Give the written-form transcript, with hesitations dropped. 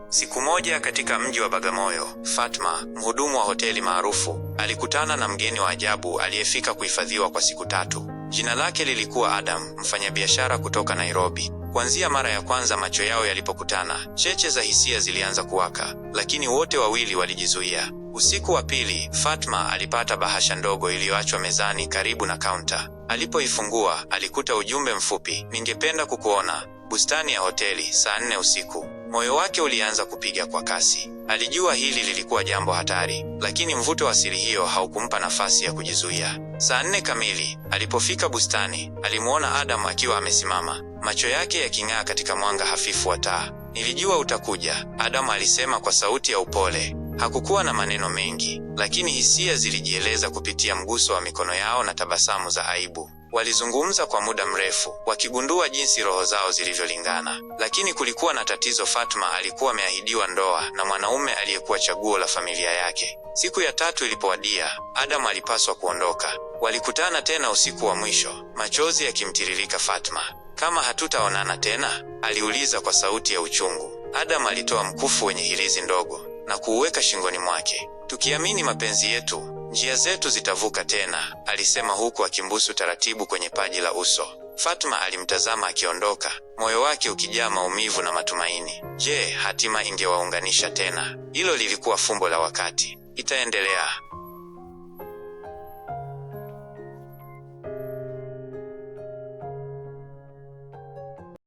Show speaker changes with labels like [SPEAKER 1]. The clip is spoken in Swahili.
[SPEAKER 1] Siku moja katika mji wa Bagamoyo, Fatma, mhudumu wa hoteli maarufu, alikutana na mgeni wa ajabu aliyefika kuhifadhiwa kwa siku 3. Jina lake lilikuwa Adam, mfanyabiashara kutoka Nairobi. Kuanzia mara ya kwanza macho yao yalipokutana, cheche za hisia zilianza kuwaka, lakini wote wawili walijizuia. Usiku wa pili, Fatma alipata bahasha ndogo iliyoachwa mezani karibu na kaunta. Alipoifungua, alikuta ujumbe mfupi: ningependa kukuona, bustani ya hoteli, saa 4 usiku. Moyo wake ulianza kupiga kwa kasi. Alijua hili lilikuwa jambo hatari, lakini mvuto wa siri hiyo haukumpa nafasi ya kujizuia. Saa 4 kamili, alipofika bustani, alimuona Adam akiwa amesimama, macho yake yaking'aa katika mwanga hafifu wa taa. Nilijua utakuja, Adam alisema kwa sauti ya upole. Hakukuwa na maneno mengi, lakini hisia zilijieleza kupitia mguso wa mikono yao na tabasamu za aibu. Walizungumza kwa muda mrefu, wakigundua jinsi roho zao zilivyolingana. Lakini kulikuwa na tatizo. Fatma alikuwa ameahidiwa ndoa na mwanaume aliyekuwa chaguo la familia yake. Siku ya 3 ilipowadia, Adam alipaswa kuondoka. Walikutana tena usiku wa mwisho, machozi yakimtiririka Fatma. Kama hatutaonana tena? Aliuliza kwa sauti ya uchungu. Adam alitoa mkufu wenye hirizi ndogo na kuuweka shingoni mwake. Tukiamini mapenzi yetu, njia zetu zitavuka tena, alisema huku akimbusu taratibu kwenye paji la uso. Fatma alimtazama akiondoka, moyo wake ukijaa maumivu na matumaini. Je, hatima ingewaunganisha tena? Hilo lilikuwa fumbo la wakati. Itaendelea.